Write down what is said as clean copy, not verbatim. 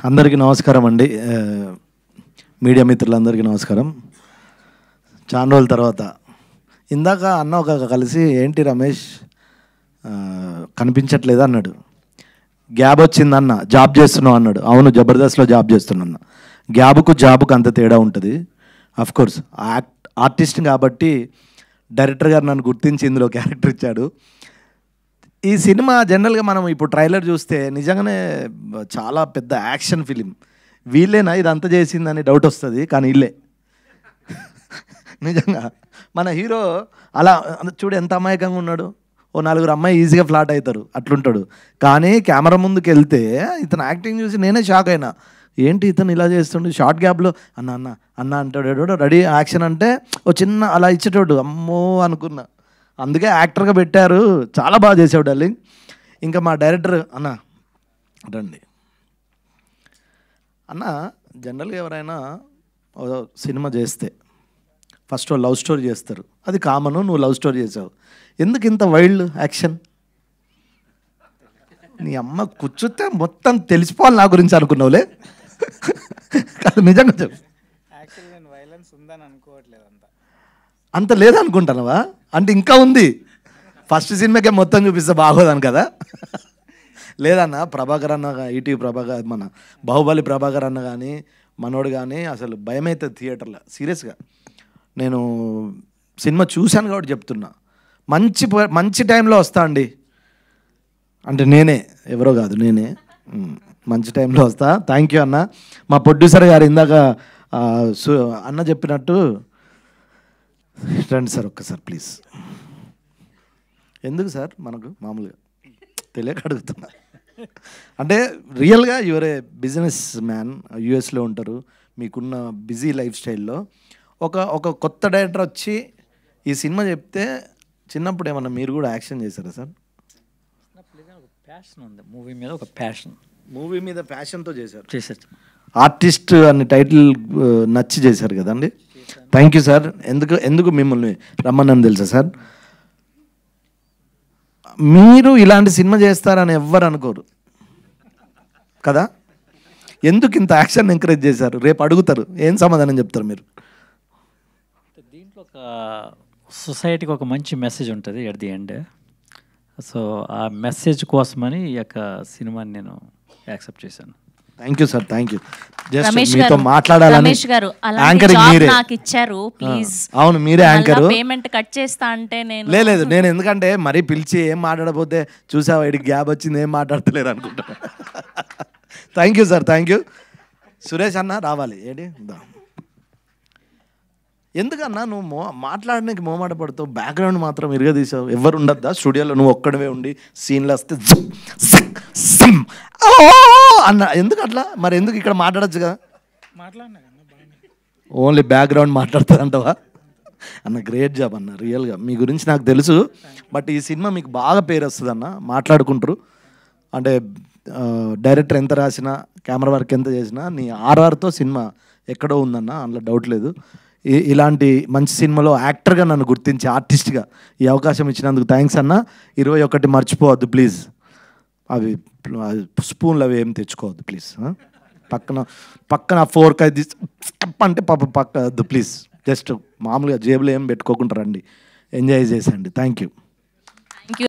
అందరికీ నమస్కారం అండి. మీడియా మిత్రులందరికీ నమస్కారం. చాలా రోజుల తర్వాత ఇందాక అన్న ఒక కలిసి ఏంటి రమేష్ కనిపించట్లేదు అన్నాడు. గ్యాబ్ వచ్చిందన్న, జాబ్ చేస్తున్నావు అన్నాడు. అవును, జబర్దస్త్లో జాబ్ చేస్తున్నా. గ్యాబ్కు జాబ్కు అంత తేడా ఉంటుంది. అఫ్కోర్స్ ఆర్టిస్ట్ కాబట్టి డైరెక్టర్ గారు నన్ను గుర్తించి ఇందులో క్యారెక్టర్ ఇచ్చాడు. ఈ సినిమా జనరల్గా మనం ఇప్పుడు ట్రైలర్ చూస్తే నిజంగానే చాలా పెద్ద యాక్షన్ ఫిలిం. వీళ్ళేనా ఇదంతా చేసిందని డౌట్ వస్తుంది, కానీ వీళ్ళే నిజంగా. మన హీరో అలా చూడు ఎంత అమాయకంగా ఉన్నాడు. ఓ నలుగురు అమ్మాయి ఈజీగా ఫ్లాట్ అవుతారు, అట్లుంటాడు. కానీ కెమెరా ముందుకు వెళ్తే ఇతను యాక్టింగ్ చూసి నేనే షాక్ అయినా. ఏంటి ఇతను ఇలా చేస్తుండే, షార్ట్ గ్యాప్లో అన్న అన్న అన్న అంటాడు, రెడీ యాక్షన్ అంటే ఓ చిన్న అలా ఇచ్చేటోడు. అమ్మో అనుకున్నా. అందుకే యాక్టర్గా పెట్టారు. చాలా బాగా చేసావు డార్లింగ్. ఇంకా మా డైరెక్టర్ అన్న రండి అన్న. జనరల్గా ఎవరైనా సినిమా చేస్తే ఫస్ట్ లవ్ స్టోరీ చేస్తారు, అది కామను. నువ్వు లవ్ స్టోరీ చేసావు, ఎందుకు ఇంత వైల్డ్ యాక్షన్? నీ అమ్మ కూర్చుతే మొత్తం తెలిసిపోవాలి నా గురించి అనుకున్నావులే. కాదు నిజంగా చెప్పు. అంత లేదనుకుంటానవా? అంటే ఇంకా ఉంది. ఫస్ట్ సినిమాకే మొత్తం చూపిస్తే బాగోదాను కదా. లేదన్న, ప్రభాకర్ అన్న, ఈటీవీ ప్రభాకర్, మన బాహుబలి ప్రభాకర్ అన్న కానీ మనోడు కానీ అసలు భయమవుతుంది థియేటర్లో. సీరియస్గా నేను సినిమా చూశాను కాబట్టి చెప్తున్నా. మంచి టైంలో వస్తా అండి. అంటే నేనే, ఎవరో కాదు, నేనే మంచి టైంలో వస్తా. థ్యాంక్ యూ అన్న. మా ప్రొడ్యూసర్ గారు ఇందాక అన్న చెప్పినట్టు రండి సార్ ఒక్కసారి ప్లీజ్. ఎందుకు సార్ మనకు మామూలుగా తెలియక అడుగుతున్నా. అంటే రియల్గా యువర్ ఏ బిజినెస్ మ్యాన్, యూఎస్లో ఉంటారు, మీకున్న బిజీ లైఫ్ స్టైల్లో ఒక కొత్త డైరెక్టర్ వచ్చి ఈ సినిమా చెప్తే చిన్నప్పుడు ఏమన్నా మీరు కూడా యాక్షన్ చేశారా సార్? ప్యాషన్ ఉంది మూవీ మీద, ఒక ప్యాషన్, మూవీ మీద ప్యాషన్తో చేశారు. ఆర్టిస్ట్ అని టైటిల్ నచ్చి చేశారు కదండి. Thank you sir. ఎందుకు మిమ్మల్ని రమ్మని తెలుసా సార్? మీరు ఇలాంటి సినిమా చేస్తారని ఎవ్వరు అనుకోరు కదా. ఎందుకు ఇంత యాక్షన్ ఎంకరేజ్ చేశారు? రేపు అడుగుతారు, ఏం సమాధానం చెప్తారు మీరు? దీంట్లో ఒక సొసైటీకి ఒక మంచి మెసేజ్ ఉంటుంది ఎట్ ది ఎండ్. సో ఆ మెసేజ్ కోసమని ఈ యొక్క సినిమాని నేను యాక్సెప్ట్ చేశాను. Thank you sir, thank you. Ramesh గారు అలాంటి జాబ్ నాకు ఇచ్చారు, ప్లీజ్. అవును, మీరే యాంకర్. పేమెంట్ కట్ చేస్తా అంటే లేదు, నేను ఎందుకంటే మరీ పిలిచి ఏం మాట్లాడకపోతే చూసావా ఇడికి గ్యాప్ వచ్చింది, ఏం మాట్లాడతలేరు అనుకుంటా. Thank you sir, thank you. Suresh అన్న రావాలి. ఏంటి ఎందుకన్నా నువ్వు మాట్లాడడానికి మోమాట పడుతావు, బ్యాక్గ్రౌండ్ మాత్రం ఇరుగా తీసావు. ఎవరు ఉండద్దా స్టూడియోలో? నువ్వు ఒక్కడవే ఉండి సీన్లు వస్తే అన్న ఎందుకు అట్లా? మరి ఎందుకు ఇక్కడ మాట్లాడచ్చు కదా? ఓన్లీ బ్యాక్గ్రౌండ్ మాట్లాడుతుంది అంటవా అన్న? గ్రేట్ జాబ్ అన్న, రియల్గా మీ గురించి నాకు తెలుసు. బట్ ఈ సినిమా మీకు బాగా పేరు వస్తుంది అన్న, మాట్లాడుకుంటారు. అంటే డైరెక్టర్ ఎంత రాసినా, కెమెరా వర్క్ ఎంత చేసినా, నీ ఆర్ఆర్తో సినిమా ఎక్కడో ఉందన్న, అందులో డౌట్ లేదు. ఇలాంటి మంచి సినిమాలో యాక్టర్గా నన్ను గుర్తించి ఆర్టిస్ట్గా ఈ అవకాశం ఇచ్చినందుకు థ్యాంక్స్ అన్న. 21 మర్చిపోవద్దు ప్లీజ్. అవి స్పూన్లు అవి ఏం తెచ్చుకోవద్దు ప్లీజ్. పక్కన 4 అంటే పక్కద్దు ప్లీజ్. జస్ట్ మామూలుగా జేబులో ఏం పెట్టుకోకుండా రండి, ఎంజాయ్ చేసేయండి. Thank you.